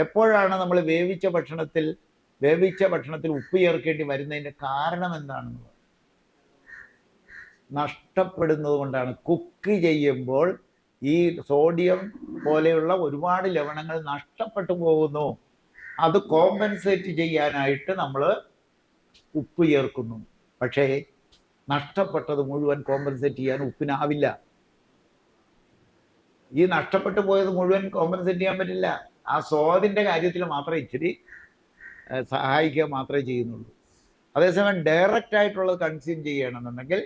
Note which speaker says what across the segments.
Speaker 1: എപ്പോഴാണ് നമ്മൾ വേവിച്ച ഭക്ഷണത്തിൽ ഉപ്പ് ചേർക്കേണ്ടി വരുന്നതിൻ്റെ കാരണം എന്താണെന്ന് നഷ്ടപ്പെടുന്നത് കൊണ്ടാണ്. കുക്ക് ചെയ്യുമ്പോൾ ഈ സോഡിയം പോലെയുള്ള ഒരുപാട് ലവണങ്ങൾ നഷ്ടപ്പെട്ടു പോകുന്നു. അത് കോമ്പൻസേറ്റ് ചെയ്യാനായിട്ട് നമ്മൾ ഉപ്പ് ചേർക്കുന്നു. പക്ഷേ നഷ്ടപ്പെട്ടത് മുഴുവൻ കോമ്പൻസേറ്റ് ചെയ്യാൻ ഉപ്പിനാവില്ല. ഈ നഷ്ടപ്പെട്ടു പോയത് മുഴുവൻ കോമ്പൻസേറ്റ് ചെയ്യാൻ പറ്റില്ല. ആ സ്വാദിൻ്റെ കാര്യത്തിൽ മാത്രമേ ഇച്ചിരി സഹായിക്കുക മാത്രമേ ചെയ്യുന്നുള്ളൂ. അതേസമയം ഡയറക്റ്റ് ആയിട്ടുള്ളത് കൺസ്യൂം ചെയ്യണമെന്നുണ്ടെങ്കിൽ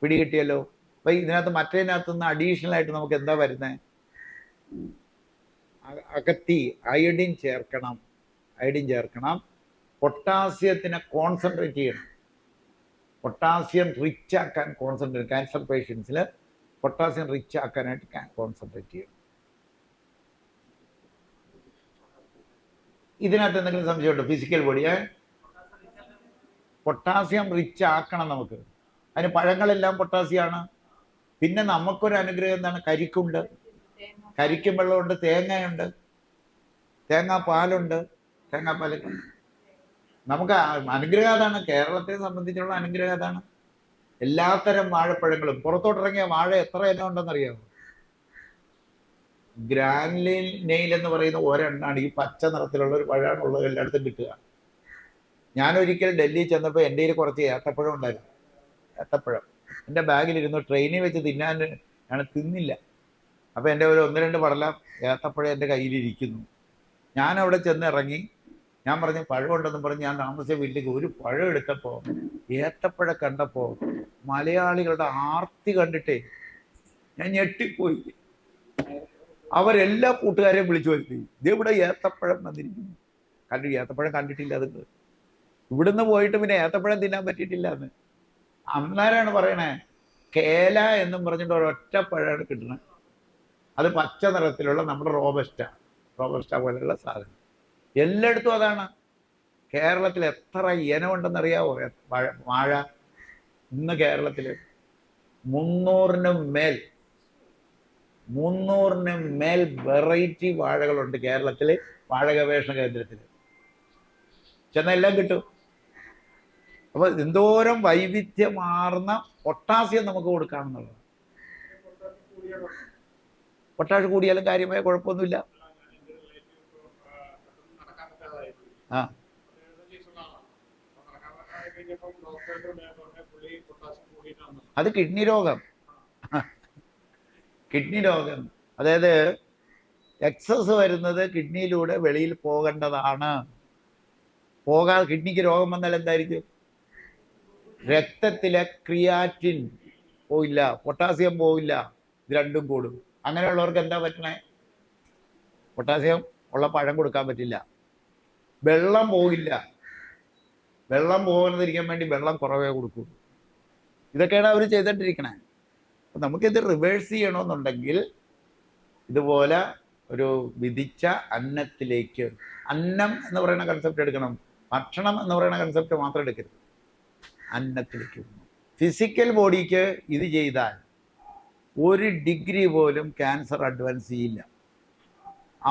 Speaker 1: പിടികിട്ടിയല്ലോ. അപ്പം ഇതിനകത്ത് മറ്റേതിനകത്തുനിന്ന് അഡീഷണൽ ആയിട്ട് നമുക്ക് എന്താ വരുന്നത്? അകത്തി അയഡിൻ ചേർക്കണം. പൊട്ടാസ്യത്തിനെ കോൺസെൻട്രേറ്റ് ചെയ്യണം. പൊട്ടാസ്യം റിച്ച് ആക്കാൻ കോൺസെൻട്രേറ്റ്. ക്യാൻസർ പേഷ്യൻസിൽ പൊട്ടാസ്യം റിച്ച് ആക്കാനായിട്ട് കോൺസെൻട്രേറ്റ് ചെയ്യണം. ഇതിനകത്ത് എന്തെങ്കിലും സംശയമുണ്ടോ? ഫിസിക്കൽ ബോഡിയെ പൊട്ടാസ്യം റിച്ച് ആക്കണം നമുക്ക്. അതിന് പഴങ്ങളെല്ലാം പൊട്ടാസ്യമാണ്. പിന്നെ നമുക്കൊരു അനുഗ്രഹം എന്താണ്? കരിക്കുണ്ട്, കരിക്കും വെള്ളമുണ്ട്, തേങ്ങയുണ്ട്, തേങ്ങാപ്പാലുണ്ട്. തേങ്ങാപ്പാലൊക്കെ നമുക്ക് അനുഗ്രഹം അതാണ്. കേരളത്തെ സംബന്ധിച്ചുള്ള അനുഗ്രഹം അതാണ്. എല്ലാത്തരം വാഴപ്പഴങ്ങളും. പുറത്തോട്ടിറങ്ങിയ വാഴ എത്ര ഇനം ഉണ്ടെന്നറിയാമോ? ഗ്രാൻഡ് നെയിൽ എന്ന് പറയുന്ന ഒരെണ്ണാണ്. ഈ പച്ച നിറത്തിലുള്ള ഒരു പഴമാണുള്ളത്, എല്ലായിടത്തും കിട്ടുക. ഞാനൊരിക്കൽ ഡൽഹി ചെന്നപ്പോൾ എൻ്റെ കയ്യിൽ കുറച്ച് ഏത്തപ്പഴം ഉണ്ടായിരുന്നു. ഏത്തപ്പഴം എൻ്റെ ബാഗിലിരുന്നു. ട്രെയിനിൽ വെച്ച് ഞാൻ തിന്നില്ല. അപ്പോൾ എൻ്റെ ഒരു 1-2 പടലം ഏത്തപ്പഴം എൻ്റെ കയ്യിലിരിക്കുന്നു. ഞാൻ അവിടെ ചെന്ന് ഇറങ്ങി. ഞാൻ പറഞ്ഞു പഴം ഉണ്ടെന്ന് പറഞ്ഞ് ഞാൻ താമസിച്ച വീട്ടിലേക്ക് ഒരു പഴം എടുത്തപ്പോൾ, ഏത്തപ്പഴം കണ്ടപ്പോൾ മലയാളികളുടെ ആർത്തി കണ്ടിട്ടേ ഞാൻ ഞെട്ടിപ്പോയി. അവരെല്ലാ കൂട്ടുകാരെയും വിളിച്ചു വരുത്തി. ഇതെവിടെ ഏത്തപ്പഴം വന്നിരിക്കുന്നു. ഏത്തപ്പഴം കണ്ടിട്ടില്ല. അത് ഇവിടുന്ന് പോയിട്ട് പിന്നെ ഏത്തപ്പഴം തിന്നാൻ പറ്റിയിട്ടില്ല എന്ന്. അന്നേരമാണ് പറയണേ, കേല എന്നും പറഞ്ഞിട്ട് ഒരൊറ്റ പഴമാണ് കിട്ടുന്നത്. അത് പച്ച നിറത്തിലുള്ള നമ്മുടെ റോബസ്റ്റ പോലെയുള്ള സാധനം. എല്ലായിടത്തും അതാണ്. കേരളത്തിൽ എത്ര ഇനമുണ്ടെന്നറിയാവോ വാഴ? ഇന്ന് കേരളത്തിൽ 300-നും മേൽ വെറൈറ്റി വാഴകളുണ്ട് കേരളത്തിൽ. വാഴ ഗവേഷണ കേന്ദ്രത്തിൽ ചെന്നാൽ എല്ലാം കിട്ടും. അപ്പൊ എന്തോരം വൈവിധ്യമാർന്ന പൊട്ടാസ്യം നമുക്ക് കൊടുക്കാമെന്നുള്ളത്. പൊട്ടാഷ് കൂടിയാലും കാര്യമായ കുഴപ്പമൊന്നുമില്ല. ആ അത് കിഡ്നി രോഗം. അതായത് എക്സസ് വരുന്നത് കിഡ്നിയിലൂടെ വെളിയിൽ പോകേണ്ടതാണ്. കിഡ്നിക്ക് രോഗം വന്നാൽ എന്തായിരിക്കും? രക്തത്തിലെ ക്രിയാറ്റിൻ പോയില്ല, പൊട്ടാസ്യം പോയില്ല, ഇത് രണ്ടും കൂടും. അങ്ങനെയുള്ളവർക്ക് എന്താ പറ്റണേ? പൊട്ടാസ്യം ഉള്ള പഴം കൊടുക്കാൻ പറ്റില്ല. വെള്ളം പോകില്ല. വെള്ളം പോകാതിരിക്കാൻ വേണ്ടി വെള്ളം കുറവേ കൊടുക്കൂ. ഇതൊക്കെയാണ് അവർ ചെയ്തിട്ടിരിക്കണേ. അപ്പം നമുക്കിത് റിവേഴ്സ് ചെയ്യണമെന്നുണ്ടെങ്കിൽ ഇതുപോലെ ഒരു വിധിച്ച അന്നത്തിലേക്ക്, അന്നം എന്ന് പറയുന്ന കൺസെപ്റ്റ് എടുക്കണം. ഭക്ഷണം എന്ന് പറയുന്ന കൺസെപ്റ്റ് മാത്രം എടുക്കരുത്. അന്നത്തിലേക്ക്. ഫിസിക്കൽ ബോഡിക്ക് ഇത് ചെയ്താൽ 1 ഡിഗ്രി പോലും ക്യാൻസർ അഡ്വാൻസ് ചെയ്യില്ല.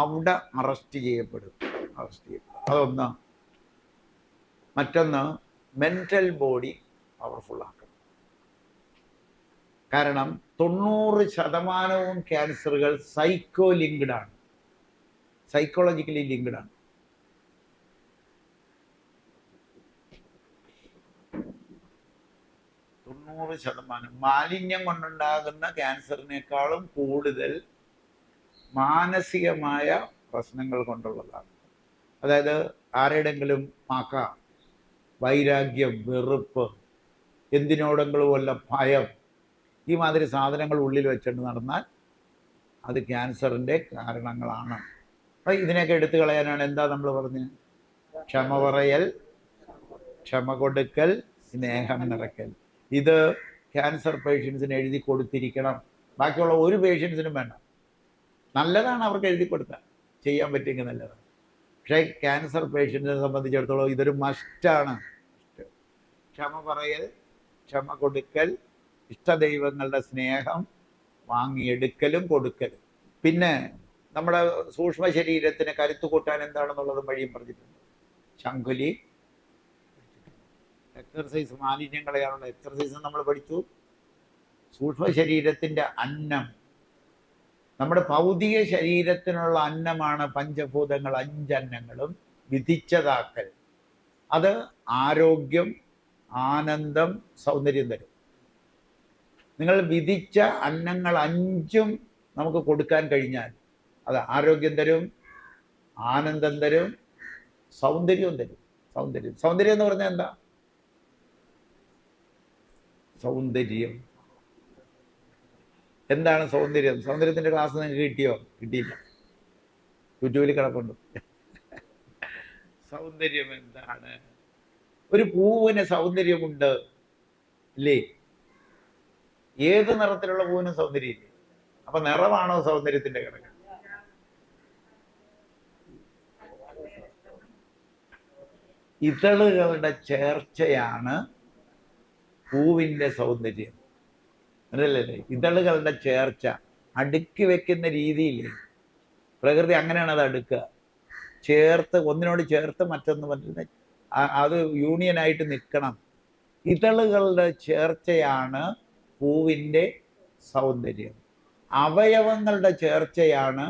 Speaker 1: അവിടെ അറസ്റ്റ് ചെയ്യപ്പെടും. അതൊന്ന്. മറ്റൊന്ന്, മെൻ്റൽ ബോഡി പവർഫുൾ ആക്കണം. കാരണം 90% ക്യാൻസറുകൾ സൈക്കോളജിക്കലി ലിങ്ക്ഡ് ആണ്. മാലിന്യം കൊണ്ടുണ്ടാകുന്ന ക്യാൻസറിനേക്കാളും കൂടുതൽ മാനസികമായ പ്രശ്നങ്ങൾ കൊണ്ടുള്ളതാണ്. അതായത് ആരുടെങ്കിലും വൈരാഗ്യം, വെറുപ്പ്, എന്തിനോടെങ്കിലും വല്ല ഭയം, ഈ മാതിരി സാധനങ്ങൾ ഉള്ളിൽ വെച്ചിട്ട് നടന്നാൽ അത് ക്യാൻസറിൻ്റെ കാരണങ്ങളാണ്. അപ്പം ഇതിനെയൊക്കെ എടുത്തു കളയാനാണ് എന്താ നമ്മൾ പറഞ്ഞത്? ക്ഷമ പറയൽ, ക്ഷമ കൊടുക്കൽ, സ്നേഹം നിറയ്ക്കൽ. ഇത് ക്യാൻസർ പേഷ്യൻസിന് എഴുതി കൊടുത്തിരിക്കണം. ബാക്കിയുള്ള ഒരു പേഷ്യൻസിനും വേണ്ട. നല്ലതാണ് അവർക്ക് എഴുതി കൊടുത്താൽ, ചെയ്യാൻ പറ്റിയെങ്കിൽ നല്ലതാണ്. പക്ഷേ ക്യാൻസർ പേഷ്യൻസിനെ സംബന്ധിച്ചിടത്തോളം ഇതൊരു മസ്റ്റാണ്. ക്ഷമ പറയൽ, ക്ഷമ കൊടുക്കൽ, ഇഷ്ടദൈവങ്ങളുടെ സ്നേഹം വാങ്ങിയെടുക്കലും കൊടുക്കലും. പിന്നെ നമ്മുടെ സൂക്ഷ്മ ശരീരത്തിന് കരുത്ത് കൂട്ടാൻ എന്താണെന്നുള്ളത് വഴിയും പറഞ്ഞിട്ടുണ്ട്. ശംഖുലി എക്സർസൈസ്, മാലിന്യം കളയാനുള്ള എക്സർസൈസ് നമ്മൾ പഠിച്ചു. സൂക്ഷ്മ ശരീരത്തിൻ്റെ അന്നം, നമ്മുടെ ഭൗതിക ശരീരത്തിനുള്ള അന്നമാണ് പഞ്ചഭൂതങ്ങൾ, അഞ്ചന്നങ്ങളും. വിധിച്ചതാക്കൽ, അത് ആരോഗ്യം, ആനന്ദം, സൗന്ദര്യം തരും. നിങ്ങൾ വിധിച്ച അന്നങ്ങൾ 5ഉം നമുക്ക് കൊടുക്കാൻ കഴിഞ്ഞാൽ അത് ആരോഗ്യം തരും, ആനന്ദം തരും, സൗന്ദര്യവും തരും. സൗന്ദര്യം എന്ന് പറഞ്ഞാൽ എന്താ? സൗന്ദര്യം എന്താണ്? സൗന്ദര്യത്തിൻ്റെ ക്ലാസ് നിങ്ങൾക്ക് കിട്ടിയോ? കിട്ടിയില്ല, യൂട്യൂബിൽ കിടപ്പുണ്ട്. സൗന്ദര്യം എന്താണ്? ഒരു പൂവിന് സൗന്ദര്യമുണ്ട് ഇല്ലേ? ഏത് നിറത്തിലുള്ള പൂവിനും സൗന്ദര്യമില്ലേ? അപ്പൊ നിറമാണോ സൗന്ദര്യത്തിന്റെ ഘടകം? ഇതളുകളുടെ ചേർച്ചയാണ് പൂവിൻ്റെ സൗന്ദര്യം. അതല്ലേ? ഇതളുകളുടെ ചേർച്ച, അടുക്കി വെക്കുന്ന രീതിയിൽ പ്രകൃതി അങ്ങനെയാണ് അത് അടുക്കുക. ചേർത്ത്, ഒന്നിനോട് ചേർത്ത് മറ്റൊന്ന് പറ്റുന്ന, അത് യൂണിയനായിട്ട് നിൽക്കണം. ഇതളുകളുടെ ചേർച്ചയാണ് പൂവിൻ്റെ സൗന്ദര്യം. അവയവങ്ങളുടെ ചേർച്ചയാണ്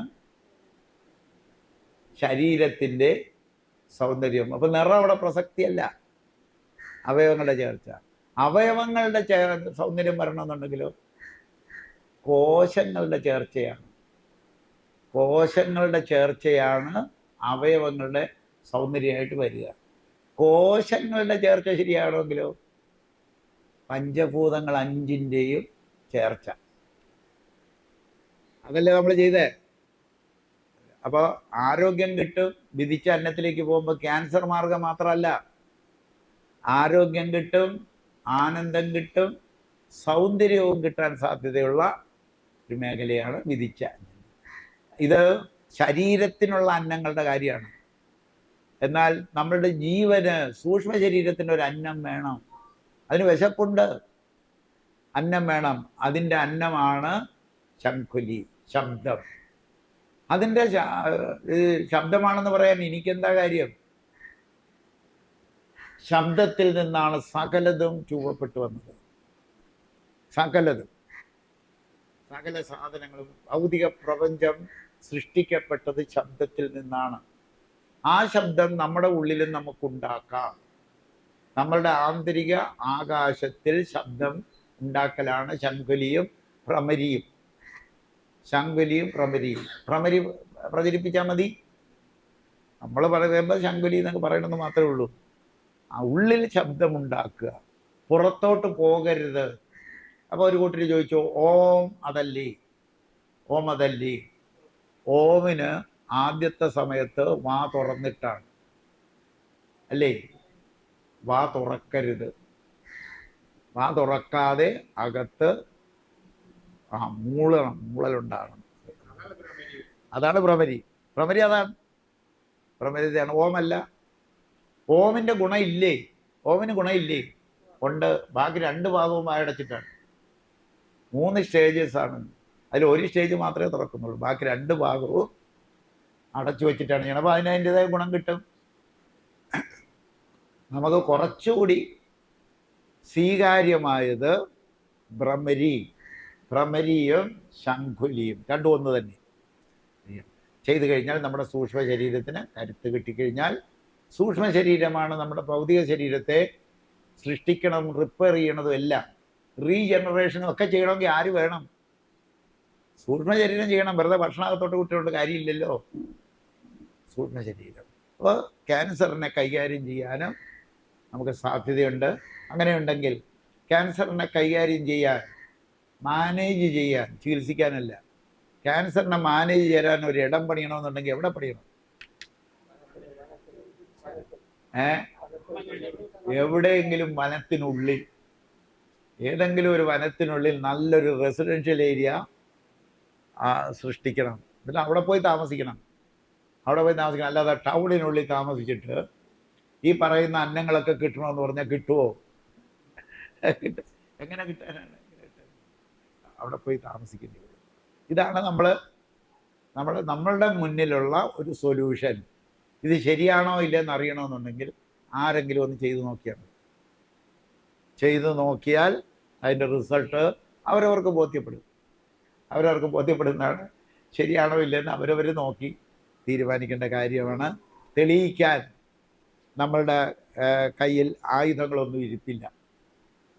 Speaker 1: ശരീരത്തിൻ്റെ സൗന്ദര്യം. അപ്പം നിറം അവിടെ പ്രസക്തിയല്ല, അവയവങ്ങളുടെ ചേർച്ച. അവയവങ്ങളുടെ സൗന്ദര്യം വരണമെന്നുണ്ടെങ്കിലോ കോശങ്ങളുടെ ചേർച്ചയാണ്. കോശങ്ങളുടെ ചേർച്ചയാണ് അവയവങ്ങളുടെ സൗന്ദര്യമായിട്ട് വരിക. കോശങ്ങളുടെ ചേർച്ച ശരിയാണെങ്കിലോ പഞ്ചഭൂതങ്ങൾ 5ൻ്റെയും ചേർച്ച. അതല്ലേ നമ്മൾ ചെയ്തേ? അപ്പോൾ ആരോഗ്യം കിട്ടും. വിധിച്ച അന്നത്തിലേക്ക് പോകുമ്പോൾ ക്യാൻസർ മാർഗം മാത്രമല്ല, ആരോഗ്യം കിട്ടും, ആനന്ദം കിട്ടും, സൗന്ദര്യവും കിട്ടാൻ സാധ്യതയുള്ള ഒരു മേഖലയാണ് വിധിച്ച അന്നം. ഇത് ശരീരത്തിനുള്ള അന്നങ്ങളുടെ കാര്യമാണ്. എന്നാൽ നമ്മളുടെ ജീവന്, സൂക്ഷ്മ ശരീരത്തിന് ഒരു അന്നം വേണം. അതിന് വിശപ്പുണ്ട്, അന്നം വേണം. അതിൻ്റെ അന്നമാണ് ശംഖുലി, ശബ്ദം. അതിൻ്റെ ശബ്ദമാണെന്ന് പറയാൻ എനിക്കെന്താ കാര്യം? ശബ്ദത്തിൽ നിന്നാണ് സകലതും രൂപപ്പെട്ടു വന്നത്. സകല സാധനങ്ങളും, ഭൗതിക പ്രപഞ്ചം സൃഷ്ടിക്കപ്പെട്ടത് ശബ്ദത്തിൽ നിന്നാണ്. ആ ശബ്ദം നമ്മുടെ ഉള്ളിലും നമുക്കുണ്ടാക്കാം. നമ്മളുടെ ആന്തരിക ആകാശത്തിൽ ശബ്ദം ഉണ്ടാക്കലാണ് ശംഖുലിയും ഭ്രമരിയും. ഭ്രമരി പ്രചരിപ്പിച്ചാൽ മതി. നമ്മൾ പറയുമ്പോൾ ശംഖുലി എന്നൊക്കെ പറയണമെന്ന് മാത്രമേ ഉള്ളൂ. ആ ഉള്ളിൽ ശബ്ദമുണ്ടാക്കുക, പുറത്തോട്ട് പോകരുത്. അപ്പോൾ ഒരു കൂട്ടർ ചോദിച്ചു, ഓം അതല്ലേ? ഓമിന് ആദ്യത്തെ സമയത്ത് വാ തുറന്നിട്ടാണ് അല്ലേ? വാ തുറക്കരുത്. വാ തുറക്കാതെ അകത്ത് മൂളലുണ്ടാകണം. അതാണ് ഭ്രമരി. അതാണ്. ഓമല്ല. ഓമിൻ്റെ ഗുണം ഇല്ലേ? ഓമിന് ഗുണമില്ലേ? ഉണ്ട്. ബാക്കി 2 ഭാഗവും വായടച്ചിട്ടാണ്. 3 സ്റ്റേജസാണ്. അതിൽ ഒരു സ്റ്റേജ് മാത്രമേ തുറക്കുന്നുള്ളൂ. ബാക്കി 2 ഭാഗവും അടച്ചു വെച്ചിട്ടാണ് ചെയ്യണം. അപ്പോൾ അതിൻ്റെതായ ഗുണം കിട്ടും. നമുക്ക് കുറച്ചുകൂടി സ്വീകാര്യമായത് ഭ്രമരിയും ശംഖുലിയും രണ്ടും ഒന്ന് തന്നെ ചെയ്തു കഴിഞ്ഞാൽ നമ്മുടെ സൂക്ഷ്മ ശരീരത്തിന് കരുത്ത് കിട്ടിക്കഴിഞ്ഞാൽ, സൂക്ഷ്മ ശരീരമാണ് നമ്മുടെ ഭൗതിക ശരീരത്തെ സൃഷ്ടിക്കണം, റിപ്പയർ ചെയ്യണതും എല്ലാം, റീജനറേഷനും ഒക്കെ ചെയ്യണമെങ്കിൽ ആര് വേണം? സൂക്ഷ്മ ശരീരം ചെയ്യണം. വെറുതെ ഭക്ഷണത്തോട്ട് കുട്ടികളുടെ കാര്യമില്ലല്ലോ. സൂക്ഷ്മ ശരീരം. അപ്പോൾ ക്യാൻസറിനെ കൈകാര്യം ചെയ്യാനും നമുക്ക് സാധ്യതയുണ്ട്. അങ്ങനെയുണ്ടെങ്കിൽ ക്യാൻസറിനെ കൈകാര്യം ചെയ്യാൻ, മാനേജ് ചെയ്യാൻ, ചികിത്സിക്കാനല്ല, ക്യാൻസറിനെ മാനേജ് ചെയ്യാൻ ഒരു ഇടം പണിയണമെന്നുണ്ടെങ്കിൽ എവിടെ പണിയണം? എവിടെയെങ്കിലും വനത്തിനുള്ളിൽ, ഏതെങ്കിലും ഒരു വനത്തിനുള്ളിൽ നല്ലൊരു റെസിഡൻഷ്യൽ ഏരിയ സൃഷ്ടിക്കണം. എന്നിട്ട് അവിടെ പോയി താമസിക്കണം. അല്ലാതെ ടൗണിനുള്ളിൽ താമസിച്ചിട്ട് ഈ പറയുന്ന അന്നങ്ങളൊക്കെ കിട്ടണമെന്ന് പറഞ്ഞാൽ കിട്ടുമോ? എങ്ങനെ കിട്ടാനാണ്? അവിടെ പോയി താമസിക്കേണ്ടി വരും. ഇതാണ് നമ്മളുടെ മുന്നിലുള്ള ഒരു സൊല്യൂഷൻ ഇത് ശരിയാണോ ഇല്ലെന്ന് അറിയണമെന്നുണ്ടെങ്കിൽ ആരെങ്കിലും ഒന്ന് ചെയ്തു നോക്കിയാൽ അതിൻ്റെ റിസൾട്ട് അവരവർക്ക് ബോധ്യപ്പെടുന്നതാണ്. ശരിയാണോ ഇല്ലെന്ന് അവരവർ നോക്കി തീരുമാനിക്കേണ്ട കാര്യമാണ്. തെളിയിക്കാൻ നമ്മളുടെ കയ്യിൽ ആയുധങ്ങളൊന്നും ഇരിപ്പില്ല,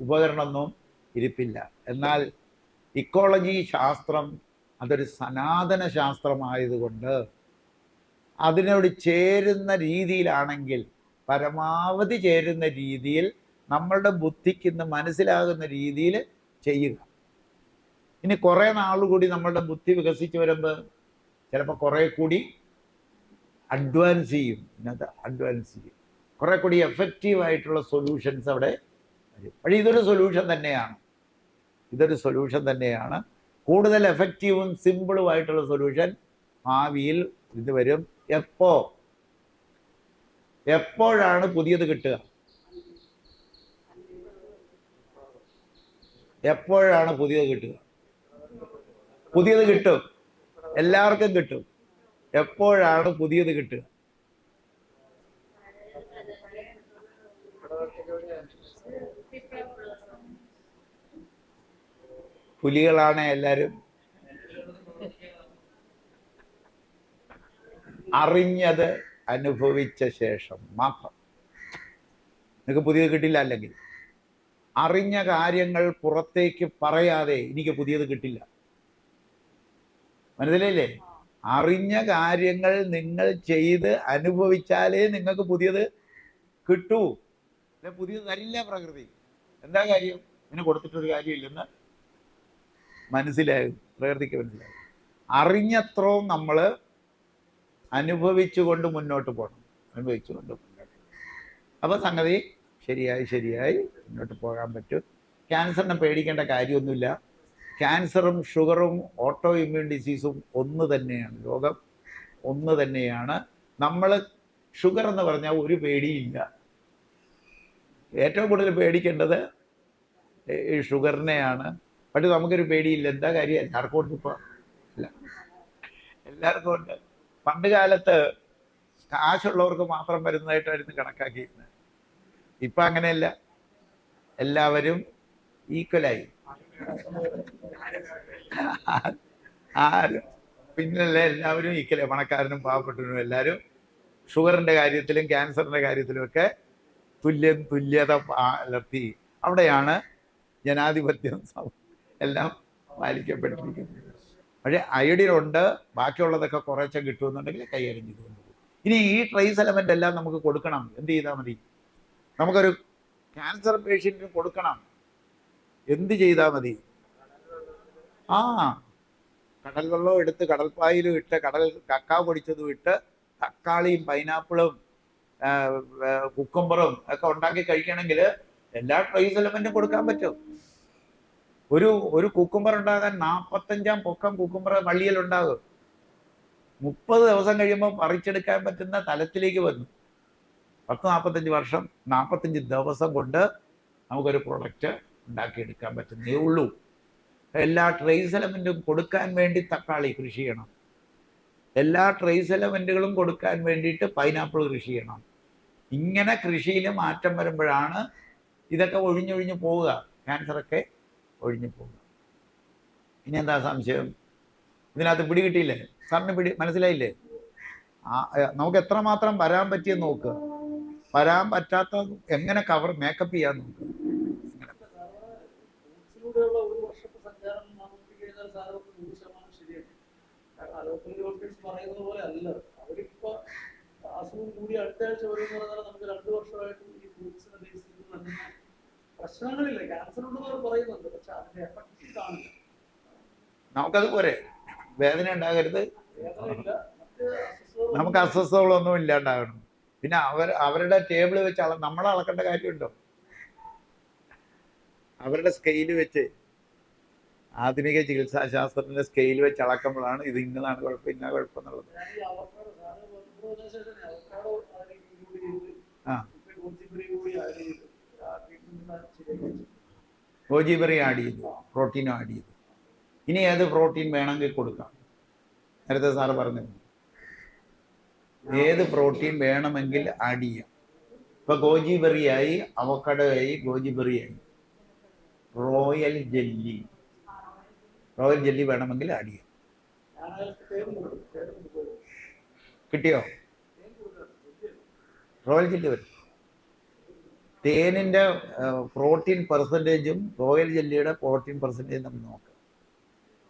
Speaker 1: ഉപകരണമൊന്നും ഇരിപ്പില്ല. എന്നാൽ ഇക്കോളജി ശാസ്ത്രം അതൊരു സനാതന ശാസ്ത്രമായതുകൊണ്ട് അതിനോട് ചേരുന്ന രീതിയിലാണെങ്കിൽ, പരമാവധി ചേരുന്ന രീതിയിൽ, നമ്മളുടെ ബുദ്ധിക്ക് ഇന്ന് മനസ്സിലാകുന്ന രീതിയിൽ ചെയ്യുക. ഇനി കുറേ നാളുകൂടി നമ്മളുടെ ബുദ്ധി വികസിച്ച് വരുമ്പോൾ ചിലപ്പോൾ കുറേ കൂടി അഡ്വാൻസ് ചെയ്യും. കുറേ കൂടി എഫക്റ്റീവായിട്ടുള്ള സൊല്യൂഷൻസ് അവിടെ വരും. പക്ഷേ ഇതൊരു സൊല്യൂഷൻ തന്നെയാണ്. കൂടുതൽ എഫക്റ്റീവും സിമ്പിളുമായിട്ടുള്ള സൊല്യൂഷൻ ഭാവിയിൽ ഇത് വരും. എപ്പോഴാണ് പുതിയത് കിട്ടുക? പുതിയത് കിട്ടും, എല്ലാവർക്കും കിട്ടും. എപ്പോഴാണ് പുതിയത് കിട്ടുക? പുലികളാണ് എല്ലാവരും. അറിഞ്ഞത് അനുഭവിച്ച ശേഷം മാത്രം. നിങ്ങൾക്ക് പുതിയത് കിട്ടില്ല. അല്ലെങ്കിൽ അറിഞ്ഞ കാര്യങ്ങൾ പുറത്തേക്ക് പറയാതെ എനിക്ക് പുതിയത് കിട്ടില്ല. മനസ്സിലായില്ലേ? അറിഞ്ഞ കാര്യങ്ങൾ നിങ്ങൾ ചെയ്ത് അനുഭവിച്ചാലേ നിങ്ങൾക്ക് പുതിയത് കിട്ടൂ. അല്ലെ പുതിയത് തരില്ല പ്രകൃതി. എന്താ കാര്യം? ഇതിന് കൊടുത്തിട്ടൊരു കാര്യമില്ലെന്ന് പ്രകൃതിക്ക് മനസ്സിലായി. അറിഞ്ഞത്രയും നമ്മൾ അനുഭവിച്ചുകൊണ്ട് മുന്നോട്ട് പോകണം. അപ്പോൾ സംഗതി ശരിയായി മുന്നോട്ട് പോകാൻ പറ്റും. ക്യാൻസറിനെ പേടിക്കേണ്ട കാര്യമൊന്നുമില്ല. ക്യാൻസറും ഷുഗറും ഓട്ടോ ഇമ്മ്യൂൺ ഡിസീസും ഒന്ന് തന്നെയാണ്. രോഗം ഒന്ന് തന്നെയാണ്. നമ്മൾ ഷുഗർ എന്ന് പറഞ്ഞാൽ ഒരു പേടിയില്ല. ഏറ്റവും കൂടുതൽ പേടിക്കേണ്ടത് ഈ ഷുഗറിനെയാണ്. പക്ഷെ നമുക്കൊരു പേടിയില്ല. എന്താ കാര്യം? എല്ലാവർക്കും ഉണ്ട്. ഇപ്പോൾ എല്ലാവർക്കും ഉണ്ട്. പണ്ട് കാലത്ത് കാശുള്ളവർക്ക് മാത്രം വരുന്നതായിട്ടായിരുന്നു കണക്കാക്കിയിരുന്നത്. ഇപ്പം അങ്ങനെയല്ല, എല്ലാവരും ഈക്വലായി. പിന്നല്ലേ എല്ലാവരും ഈക്വലായി. പണക്കാരനും പാവപ്പെട്ടവനും എല്ലാവരും ഷുഗറിൻ്റെ കാര്യത്തിലും ക്യാൻസറിൻ്റെ കാര്യത്തിലുമൊക്കെ തുല്യത പുലർത്തി. അവിടെയാണ് ജനാധിപത്യം എല്ലാം പാലിക്കപ്പെട്ടിരിക്കുന്നത്. പക്ഷേ അയഡിൻ ഉണ്ട്, ബാക്കിയുള്ളതൊക്കെ കുറേശ്ശെ കിട്ടുമെന്നുണ്ടെങ്കിൽ കൈകാര്യം ചെയ്തുകൊണ്ട് പോകും. ഇനി ഈ ട്രേസ് എലമെൻ്റ് എല്ലാം നമുക്ക് കൊടുക്കണം. എന്ത് ചെയ്താൽ മതി? നമുക്കൊരു ക്യാൻസർ പേഷ്യൻറ്റിന് കൊടുക്കണം. എന്ത് ചെയ്താൽ മതി? കടൽ വെള്ളം എടുത്ത് കടൽപ്പായിലും ഇട്ട് കക്കാ പൊടിച്ചതും ഇട്ട് തക്കാളിയും പൈനാപ്പിളും കുക്കുംബറും ഒക്കെ ഉണ്ടാക്കി കഴിക്കണമെങ്കിൽ എല്ലാ ട്രേസ് എലമെൻറ്റും കൊടുക്കാൻ പറ്റും. ഒരു കുക്കുംബർ ഉണ്ടാകാൻ 45 പൊക്കം കുക്കുംബർ വള്ളിയിലുണ്ടാകും. 30 ദിവസം കഴിയുമ്പോൾ പറിച്ചെടുക്കാൻ പറ്റുന്ന തലത്തിലേക്ക് വന്നു. 10-45 വർഷം 45 ദിവസം കൊണ്ട് നമുക്കൊരു പ്രൊഡക്റ്റ് ഉണ്ടാക്കിയെടുക്കാൻ പറ്റുന്നേ ഉള്ളൂ. എല്ലാ ട്രേസ് എലമെൻറ്റും കൊടുക്കാൻ വേണ്ടി തക്കാളി കൃഷി ചെയ്യണം. എല്ലാ ട്രേസ് എലമെൻറ്റുകളും കൊടുക്കാൻ വേണ്ടിയിട്ട് പൈനാപ്പിൾ കൃഷി ചെയ്യണം. ഇങ്ങനെ കൃഷിയിൽ മാറ്റം വരുമ്പോഴാണ് ഇതൊക്കെ ഒഴിഞ്ഞൊഴിഞ്ഞ് പോവുക. ക്യാൻസറൊക്കെ ഒഴിഞ്ഞു പോവുക. ഇനി എന്താ സംശയം? ഇതിനകത്ത് പിടികിട്ടിയില്ലേ? സാറിന് മനസ്സിലായില്ലേ? നമുക്ക് എത്രമാത്രം വരാൻ പറ്റിയെന്ന് നോക്കുക. വരാൻ പറ്റാത്ത എങ്ങനെ മേക്കപ്പ് ചെയ്യാൻ നോക്കുക.
Speaker 2: അസുഖം കൂടി അടുത്ത ആഴ്ച വരും എന്ന് പറഞ്ഞാൽ നമുക്ക് 2 വർഷമായിട്ട് ഈ ഫ്രൂട്ട്സിനെ ബേസ് ചെയ്ത് തന്നെ പ്രശ്നങ്ങളില്ല. ക്യാൻസർ ഉണ്ടെന്ന് പറയുന്നുണ്ട്, പക്ഷെ അതിന്റെ എഫക്റ്റ് കാണില്ല.
Speaker 1: നമുക്കത് പോരെ, വേദന ഉണ്ടാകരുത്, നമുക്ക് അസ്വസ്ഥതകളൊന്നും ഇല്ലാണ്ടാകണം. പിന്നെ അവരുടെ ടേബിൾ വെച്ച് നമ്മളെ അളക്കേണ്ട കാര്യമുണ്ടോ? അവരുടെ സ്കെയിൽ വെച്ച്, ആധുനിക ചികിത്സാശാസ്ത്രത്തിന്റെ സ്കെയിൽ വെച്ച് അളക്കുമ്പോഴാണ് ഇത് ഇന്നതാണ് കുഴപ്പം, ഇന്ന കുഴപ്പം എന്നുള്ളത്. ഗോജിബറി ആഡ് ചെയ്തു, പ്രോട്ടീനും ആഡ് ചെയ്തു. ഇനി ഏത് പ്രോട്ടീൻ വേണമെങ്കിൽ കൊടുക്കാം. നേരത്തെ സാറ് പറഞ്ഞു. ഏത് പ്രോട്ടീൻ വേണമെങ്കിൽ ആഡ് ചെയ്യാം. ഇപ്പൊ ഗോജി ബെറിയായി, അവക്കഡോ ആയി, ഗോജി ബെറിയായി, റോയൽ ജെല്ലി വേണമെങ്കിൽ ആഡ് ചെയ്യാം. കിട്ടിയോ? റോയൽ ജെല്ലി വരും. തേനിൻ്റെ പ്രോട്ടീൻ പെർസെൻറ്റേജും റോയൽ ജെല്ലിയുടെ പ്രോട്ടീൻ പെർസെൻറ്റേജും നമ്മൾ നോക്കാം.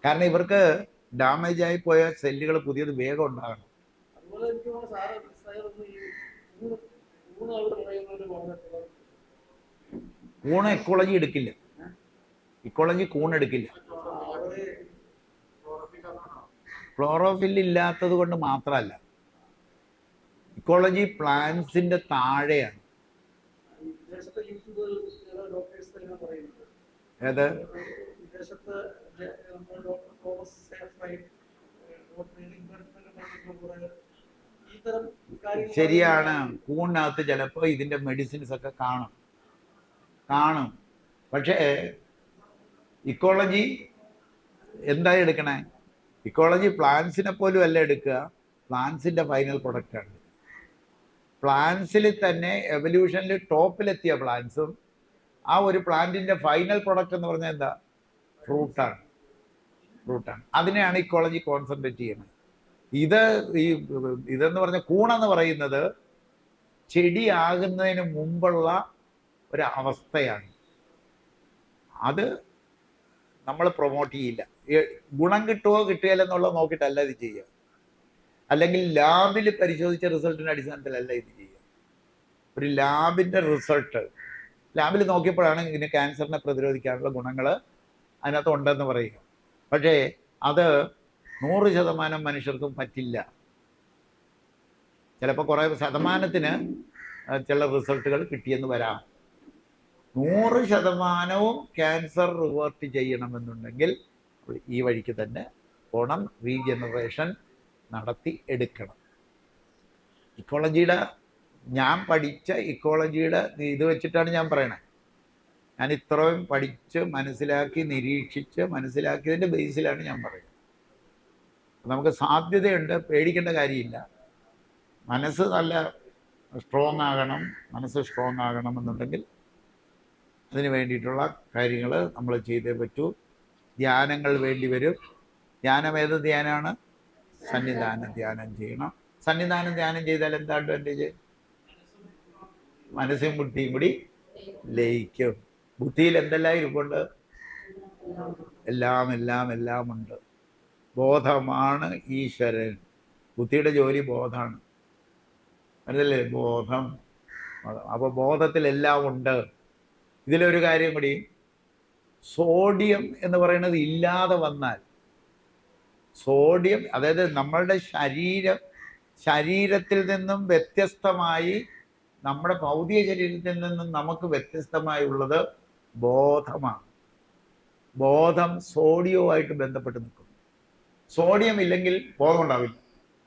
Speaker 1: കാരണം ഇവർക്ക് ഡാമേജ് ആയി പോയ സെല്ലുകൾ പുതിയത് വേഗം ഉണ്ടാകണം. കൂണ് ഇക്കോളജി എടുക്കില്ല. ഇക്കോളജി കൂണെടുക്കില്ല. ക്ലോറോഫിൽ ഇല്ലാത്തത് കൊണ്ട് മാത്രമല്ല, ഇക്കോളജി പ്ലാന്റ്സിന്റെ താഴെയാണ്. ഏത്? ശരിയാണ്. കൂണിനകത്ത് ചിലപ്പോൾ ഇതിന്റെ മെഡിസിൻസ് ഒക്കെ കാണും. പക്ഷേ ഇക്കോളജി എന്തായി എടുക്കണേ? ഇക്കോളജി പ്ലാന്റ്സിനെ പോലും അല്ല എടുക്കുക, പ്ലാന്റ്സിന്റെ ഫൈനൽ പ്രൊഡക്റ്റാണ്. പ്ലാന്റ്സിൽ തന്നെ എവല്യൂഷനിൽ ടോപ്പിലെത്തിയ പ്ലാന്റ്സും ആ ഒരു പ്ലാന്റിന്റെ ഫൈനൽ പ്രൊഡക്റ്റ് എന്ന് പറഞ്ഞാൽ എന്താ? ഫ്രൂട്ടാണ്. അതിനെയാണ് ഇക്കോളജി കോൺസെൻട്രേറ്റ് ചെയ്യുന്നത്. ഇതെന്ന് പറഞ്ഞ കൂണെന്ന് പറയുന്നത് ചെടിയാകുന്നതിന് മുമ്പുള്ള ഒരു അവസ്ഥയാണ്. അത് നമ്മൾ പ്രൊമോട്ട് ചെയ്യില്ല. ഗുണം കിട്ടുമോ കിട്ടുകയില്ലെന്നുള്ളത് നോക്കിയിട്ടല്ല ഇത് ചെയ്യുക. അല്ലെങ്കിൽ ലാബിൽ പരിശോധിച്ച റിസൾട്ടിൻ്റെ അടിസ്ഥാനത്തിലല്ല ഇത് ചെയ്യുക. ഒരു ലാബിൻ്റെ റിസൾട്ട് ലാബിൽ നോക്കിയപ്പോഴാണ് ഇതിന് ക്യാൻസറിനെ പ്രതിരോധിക്കാനുള്ള ഗുണങ്ങൾ അതിനകത്ത് ഉണ്ടെന്ന് പറയുക. പക്ഷേ അത് 100% മനുഷ്യർക്കും പറ്റില്ല. ചിലപ്പോൾ കുറേ ശതമാനത്തിന് ചില റിസൾട്ടുകൾ കിട്ടിയെന്ന് വരാം. 100% ക്യാൻസർ റിവേർട്ട് ചെയ്യണമെന്നുണ്ടെങ്കിൽ ഈ വഴിക്ക് തന്നെ പോണം. റീജനറേഷൻ നടത്തി എടുക്കണം. ഇക്കോളജിയുടെ ഞാൻ പഠിച്ച ഇക്കോളജിയുടെ ഇത് വെച്ചിട്ടാണ് ഞാൻ പറയണത്. ഞാൻ ഇത്രയും പഠിച്ച് മനസ്സിലാക്കി നിരീക്ഷിച്ച് മനസ്സിലാക്കിയതിൻ്റെ ബേസിലാണ് ഞാൻ പറയുന്നത്. നമുക്ക് സാധ്യതയുണ്ട്, പേടിക്കേണ്ട കാര്യമില്ല. മനസ്സ് നല്ല സ്ട്രോങ് ആകണം. മനസ്സ് സ്ട്രോങ് ആകണമെന്നുണ്ടെങ്കിൽ അതിന് വേണ്ടിയിട്ടുള്ള കാര്യങ്ങൾ നമ്മൾ ചെയ്തേ പറ്റൂ. ധ്യാനങ്ങൾ വേണ്ടി വരും. ധ്യാനം ഏത് ധ്യാനമാണ്? സന്നിധാന ധ്യാനം ചെയ്യണം. സന്നിധാനം ധ്യാനം ചെയ്താൽ എന്താ അഡ്വാൻറ്റേജ്? മനസ്സും ബുദ്ധിയും കൂടി ലയിക്കും. ബുദ്ധിയിൽ എന്തെല്ലാം ഇരിപ്പുണ്ട്? എല്ലാം ഉണ്ട്. ബോധമാണ് ഈശ്വരൻ. ബുദ്ധിയുടെ ജോലി ബോധമാണ്. അതല്ലേ ബോധം. അപ്പോൾ ബോധത്തിലെല്ലാം ഉണ്ട്. ഇതിലൊരു കാര്യം കൂടി, സോഡിയം എന്ന് പറയുന്നത് ഇല്ലാതെ വന്നാൽ, സോഡിയം അതായത് നമ്മളുടെ ശരീരത്തിൽ നിന്നും വ്യത്യസ്തമായി, നമ്മുടെ ഭൗതിക ശരീരത്തിൽ നിന്നും നമുക്ക് വ്യത്യസ്തമായുള്ളത് ബോധമാണ്. ബോധം സോഡിയവുമായിട്ട് ബന്ധപ്പെട്ട് നിൽക്കും. സോഡിയം ഇല്ലെങ്കിൽ ബോധം ഉണ്ടാവില്ല.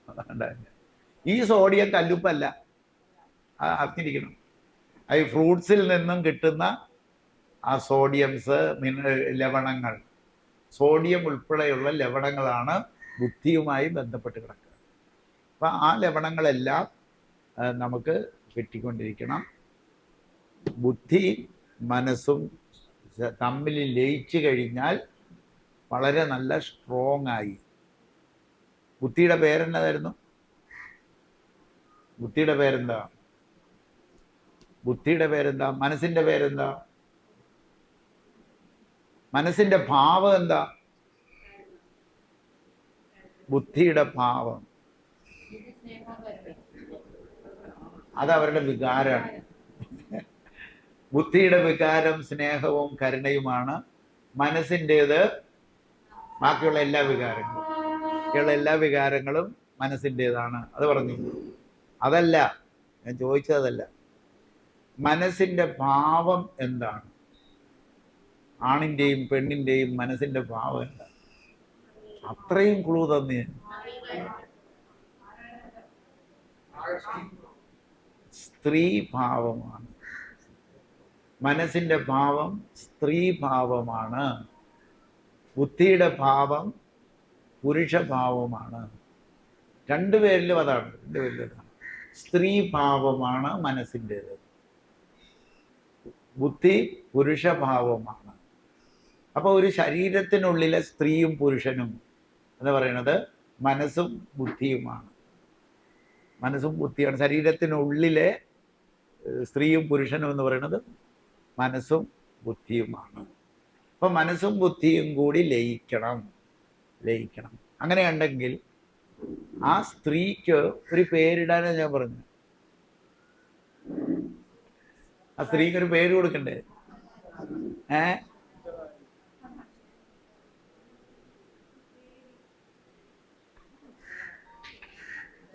Speaker 1: അതുകൊണ്ടാവില്ല. ഈ സോഡിയം കല്ലുപ്പല്ല, അറിഞ്ഞിരിക്കണം. ഈ ഫ്രൂട്ട്സിൽ നിന്നും കിട്ടുന്ന ആ സോഡിയംസ്, ലവണങ്ങൾ, സോഡിയം ഉൾപ്പെടെയുള്ള ലവണങ്ങളാണ് ബുദ്ധിയുമായി ബന്ധപ്പെട്ട് കിടക്കുക. അപ്പം ആ ലവണങ്ങളെല്ലാം നമുക്ക് കിട്ടിക്കൊണ്ടിരിക്കണം. ബുദ്ധി മനസ്സും തമ്മിൽ ലയിച്ചു കഴിഞ്ഞാൽ വളരെ നല്ല സ്ട്രോങ് ആയി. ബുദ്ധിയുടെ പേരെന്നതായിരുന്നു? ബുദ്ധിയുടെ പേരെന്താ? മനസ്സിന്റെ പേരെന്താ? മനസ്സിന്റെ ഭാവം എന്താ? ബുദ്ധിയുടെ ഭാവം അതവരുടെ വികാരമാണ്. ബുദ്ധിയുടെ വികാരം സ്നേഹവും കരുണയുമാണ്. മനസ്സിൻ്റേത് ബാക്കിയുള്ള എല്ലാ വികാരങ്ങളും മനസ്സിൻ്റേതാണ്. അത് പറഞ്ഞു. അതല്ല ഞാൻ ചോദിച്ചതല്ല. മനസ്സിൻ്റെ ഭാവം എന്താണ്? ആണിൻ്റെയും പെണ്ണിൻ്റെയും മനസ്സിൻ്റെ ഭാവം എന്താണ്? അത്രയും ക്ലൂ തന്നെ. സ്ത്രീ ഭാവമാണ്. മനസ്സിൻ്റെ ഭാവം സ്ത്രീ ഭാവമാണ്. ബുദ്ധിയുടെ ഭാവം പുരുഷഭാവമാണ്. രണ്ടുപേരിലും അതാണ്, രണ്ടുപേരിലും അതാണ്. സ്ത്രീ ഭാവമാണ് മനസ്സിൻ്റേത്, ബുദ്ധി പുരുഷഭാവമാണ്. അപ്പോൾ ഒരു ശരീരത്തിനുള്ളിലെ സ്ത്രീയും പുരുഷനും എന്ന് പറയുന്നത് മനസ്സും ബുദ്ധിയുമാണ്. മനസ്സും ബുദ്ധിയാണ്. ശരീരത്തിനുള്ളിലെ സ്ത്രീയും പുരുഷനും എന്ന് പറയുന്നത് മനസ്സും ബുദ്ധിയുമാണ്. അപ്പം മനസ്സും ബുദ്ധിയും കൂടി ലയിക്കണം. അങ്ങനെയുണ്ടെങ്കിൽ ആ സ്ത്രീക്ക് ഒരു പേരിടാനാണ് ഞാൻ പറഞ്ഞു. ആ സ്ത്രീക്ക് ഒരു പേര് കൊടുക്കണ്ടേ?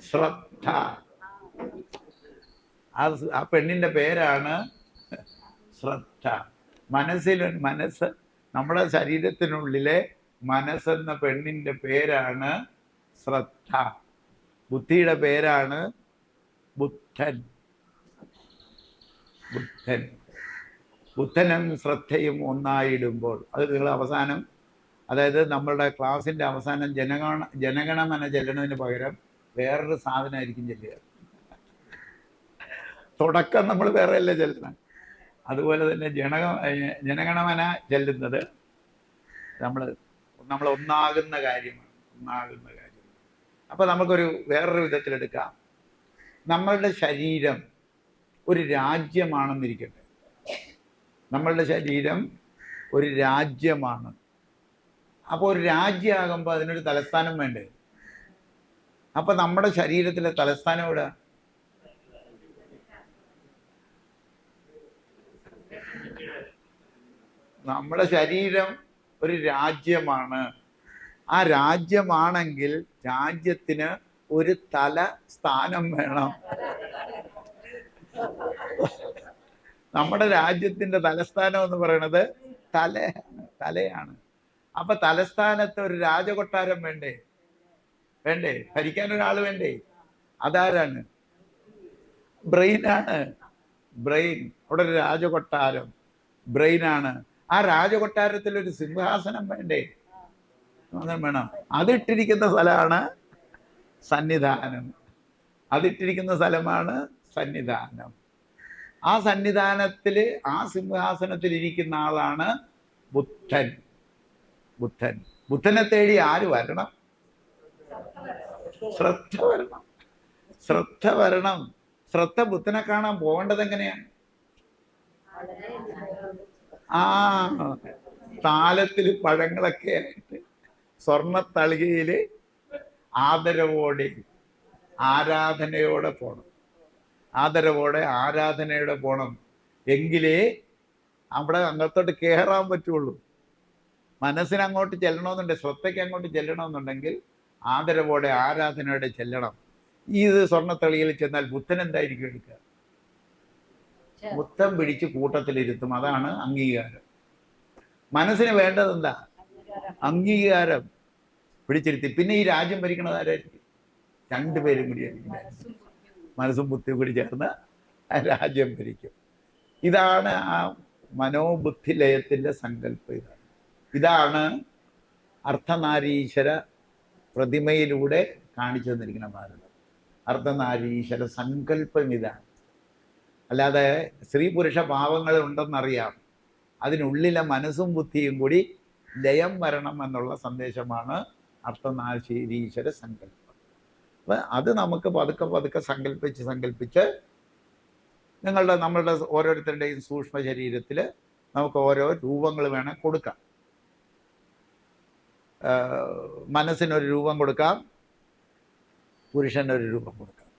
Speaker 1: ശ്രദ്ധ. ആ പെണ്ണിന്റെ പേരാണ് ശ്രദ്ധ. മനസ്സ്, നമ്മുടെ ശരീരത്തിനുള്ളിലെ മനസ്സെന്ന പെണ്ണിന്റെ പേരാണ് ശ്രദ്ധ. ബുദ്ധിയുടെ പേരാണ് ബുദ്ധൻ. ബുദ്ധനും ശ്രദ്ധയും ഒന്നായിടുമ്പോൾ, അത് നിങ്ങൾ അവസാനം, അതായത് നമ്മളുടെ ക്ലാസ്സിന്റെ അവസാനം ജനഗണമന ചെല്ലണതിന് പകരം വേറൊരു സാധനമായിരിക്കും ചെല്ലുക. തുടക്കം നമ്മൾ വേറെയല്ലേ ചെല്ലണം. അതുപോലെ തന്നെ ജനഗണമന ചെല്ലുന്നത് നമ്മൾ ഒന്നാകുന്ന കാര്യമാണ്. അപ്പോൾ നമുക്കൊരു വേറൊരു വിധത്തിലെടുക്കാം. നമ്മളുടെ ശരീരം ഒരു രാജ്യമാണെന്നിരിക്കട്ടെ. നമ്മളുടെ ശരീരം ഒരു രാജ്യമാണ്. അപ്പോൾ ഒരു രാജ്യമാകുമ്പോൾ അതിനൊരു തലസ്ഥാനം വേണ്ടേ? അപ്പം നമ്മുടെ ശരീരത്തിലെ തലസ്ഥാനം എവിടെ? നമ്മുടെ ശരീരം ഒരു രാജ്യമാണ്. ആ രാജ്യമാണെങ്കിൽ രാജ്യത്തിന് ഒരു തലസ്ഥാനം വേണം. നമ്മുടെ രാജ്യത്തിന്റെ തലസ്ഥാനം എന്ന് പറയുന്നത് തലയാണ്. അപ്പൊ തലസ്ഥാനത്ത് ഒരു രാജകൊട്ടാരം വേണ്ടേ? ഭരിക്കാൻ ഒരാൾ വേണ്ടേ? അതാരാണ്? ബ്രെയിനാണ്. അവിടെ ഒരു രാജകൊട്ടാരം ബ്രെയിനാണ്. ആ രാജകൊട്ടാരത്തിൽ ഒരു സിംഹാസനം വേണ്ടേ? വേണം. അതിട്ടിരിക്കുന്ന സ്ഥലമാണ് സന്നിധാനം. അതിട്ടിരിക്കുന്ന സ്ഥലമാണ് സന്നിധാനം. ആ സന്നിധാനത്തിൽ, ആ സിംഹാസനത്തിൽ ഇരിക്കുന്ന ആളാണ് ബുദ്ധൻ. ബുദ്ധനെ തേടി ആര് വരണം? ശ്രദ്ധ വരണം. ശ്രദ്ധ ബുദ്ധനെ കാണാൻ പോകേണ്ടത് എങ്ങനെയാണ്? താലത്തിൽ പഴങ്ങളൊക്കെ ആയിട്ട് സ്വർണ്ണത്തളികയില് ആദരവോടെ ആരാധനയോടെ പോണം. എങ്കിലേ അവിടെ അങ്ങോട്ടോട്ട് കയറാൻ പറ്റുള്ളൂ. മനസ്സിന് അങ്ങോട്ട് ചെല്ലണമെന്നുണ്ടെങ്കിൽ, ശ്രദ്ധയ്ക്ക് അങ്ങോട്ട് ചെല്ലണമെന്നുണ്ടെങ്കിൽ ആദരവോടെ ആരാധനയോടെ ചെല്ലണം. ഇത് സ്വർണ്ണത്തളിയിൽ ചെന്നാൽ ബുദ്ധൻ എന്തായിരിക്കും എടുക്കുക? ബുദ്ധൻ പിടിച്ച് കൂട്ടത്തിലിരുത്തും. അതാണ് അംഗീകാരം. മനസ്സിന് വേണ്ടത് എന്താ? അംഗീകാരം. പിടിച്ചിരുത്തി. പിന്നെ ഈ രാജ്യം ഭരിക്കണത് ആരായിരിക്കും? രണ്ടുപേരും കൂടിയായിരിക്കും. മനസ്സും ബുദ്ധിയും കൂടി ചേർന്ന് രാജ്യം ഭരിക്കും. ഇതാണ് ആ മനോബുദ്ധി ലയത്തിന്റെ സങ്കല്പം. ഇതാണ് അർദ്ധനാരീശ്വര പ്രതിമയിലൂടെ കാണിച്ചു തന്നിരിക്കുന്ന ഭാരതം. അർദ്ധനാരീശ്വര സങ്കല്പം ഇതാണ്. അല്ലാതെ സ്ത്രീ പുരുഷ ഭാവങ്ങൾ ഉണ്ടെന്നറിയാം. അതിനുള്ളിലെ മനസ്സും ബുദ്ധിയും കൂടി ലയം വരണം എന്നുള്ള സന്ദേശമാണ് അർദ്ധനാരീശ്വര സങ്കല്പം. അപ്പം അത് നമുക്ക് പതുക്കെ സങ്കല്പിച്ച് നമ്മളുടെ ഓരോരുത്തരുടെയും സൂക്ഷ്മ ശരീരത്തിൽ നമുക്ക് ഓരോ രൂപങ്ങൾ വേണം കൊടുക്കാം. മനസ്സിനൊരു രൂപം കൊടുക്കാം, പുരുഷനൊരു രൂപം കൊടുക്കാം.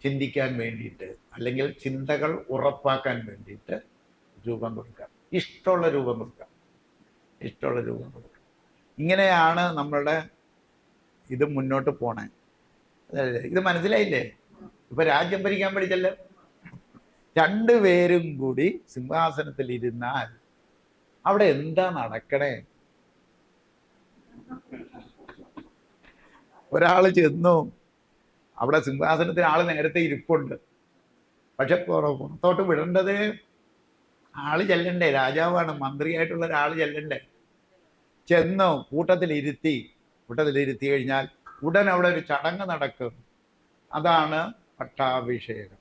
Speaker 1: ചിന്തിക്കാൻ വേണ്ടിയിട്ട്, അല്ലെങ്കിൽ ചിന്തകൾ ഉറപ്പാക്കാൻ വേണ്ടിയിട്ട് രൂപം കൊടുക്കാം. ഇഷ്ടമുള്ള രൂപം കൊടുക്കാം. ഇങ്ങനെയാണ് നമ്മളുടെ ഇത് മുന്നോട്ട് പോണേ. ഇത് മനസ്സിലായില്ലേ? ഇപ്പൊ രാജ്യം ഭരിക്കാൻ പഠിച്ചല്ലോ. രണ്ടുപേരും കൂടി സിംഹാസനത്തിൽ ഇരുന്നാൽ അവിടെ എന്താ നടക്കണേ? ഒരാൾ ചെന്നു, അവിടെ സിംഹാസനത്തിന് ആള് നേരത്തെ ഇരിപ്പുണ്ട്. പക്ഷെ പുറത്തോട്ട് വിടേണ്ടത് ആള് ചെല്ലണ്ടേ? രാജാവാണ്, മന്ത്രിയായിട്ടുള്ള ഒരാൾ ചെല്ലണ്ടേ? ചെന്നു കൂട്ടത്തിലിരുത്തി കഴിഞ്ഞാൽ ഉടൻ അവിടെ ഒരു ചടങ്ങ് നടക്കും. അതാണ് പട്ടാഭിഷേകം.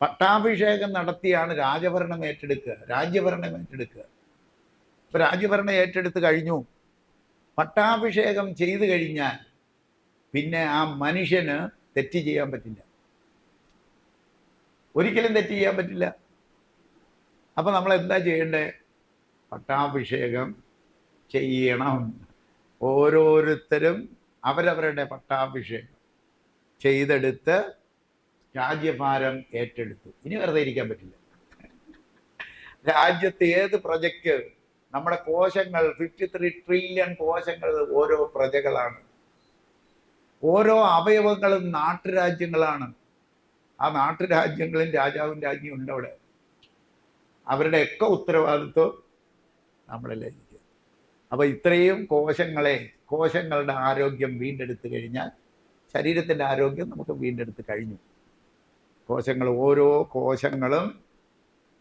Speaker 1: പട്ടാഭിഷേകം നടത്തിയാണ് രാജഭരണം ഏറ്റെടുക്കുക, രാജ്യഭരണം ഏറ്റെടുക്കുക. ഇപ്പൊ രാജ്യഭരണം ഏറ്റെടുത്ത് കഴിഞ്ഞു. പട്ടാഭിഷേകം ചെയ്തു കഴിഞ്ഞാൽ പിന്നെ ആ മനുഷ്യന് തെറ്റ് ചെയ്യാൻ പറ്റില്ല, ഒരിക്കലും തെറ്റ് ചെയ്യാൻ പറ്റില്ല. അപ്പൊ നമ്മൾ എന്താ ചെയ്യേണ്ടേ? പട്ടാഭിഷേകം ചെയ്യണം. ഓരോരുത്തരും അവരവരുടെ പട്ടാഭിഷേകം ചെയ്തെടുത്ത് രാജ്യഭാരം ഏറ്റെടുത്തു. ഇനി വെറുതെ ഇരിക്കാൻ പറ്റില്ല. രാജ്യത്ത് ഏത് പ്രജയ്ക്ക്, നമ്മുടെ കോശങ്ങൾ 53 ട്രില്യൺ കോശങ്ങൾ ഓരോ പ്രജകളാണ്. ഓരോ അവയവങ്ങളും നാട്ടുരാജ്യങ്ങളാണ്. ആ നാട്ടുരാജ്യങ്ങളും രാജാവും രാജ്ഞിയും ഉണ്ട് അവിടെ. അവരുടെയൊക്കെ ഉത്തരവാദിത്വം നമ്മളല്ലേ ഇരിക്കുക. അപ്പൊ ഇത്രയും കോശങ്ങളുടെ ആരോഗ്യം വീണ്ടെടുത്ത് കഴിഞ്ഞാൽ ശരീരത്തിൻ്റെ ആരോഗ്യം നമുക്ക് വീണ്ടെടുത്ത് കഴിഞ്ഞു. ഓരോ കോശങ്ങളും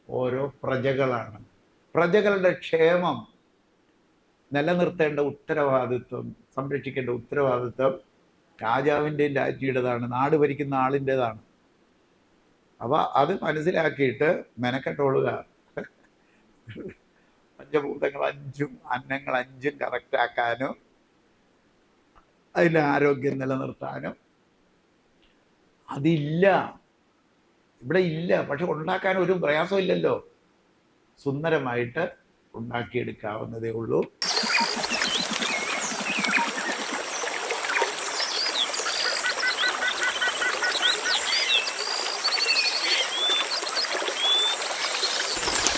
Speaker 1: ഓരോ പ്രജകളാണ്. പ്രജകളുടെ ക്ഷേമം നിലനിർത്തേണ്ട ഉത്തരവാദിത്വം, സംരക്ഷിക്കേണ്ട ഉത്തരവാദിത്വം രാജാവിൻ്റെയും രാജ്ഞിയുടേതാണ്, നാട് ഭരിക്കുന്ന ആളിൻ്റെതാണ്. അപ്പൊ അത് മനസ്സിലാക്കിയിട്ട് മെനക്കെട്ടോളുക. പഞ്ചഭൂതങ്ങൾ 5ഉം അന്നങ്ങൾ 5ഉം കറക്റ്റാക്കാനും അതിൻ്റെ ആരോഗ്യം നിലനിർത്താനും. അതില്ല, ഇവിടെ ഇല്ല. പക്ഷെ ഉണ്ടാക്കാൻ ഒരു പ്രയാസമില്ലല്ലോ. സുന്ദരമായിട്ട് ഉണ്ടാക്കിയെടുക്കാവുന്നതേ ഉള്ളൂ.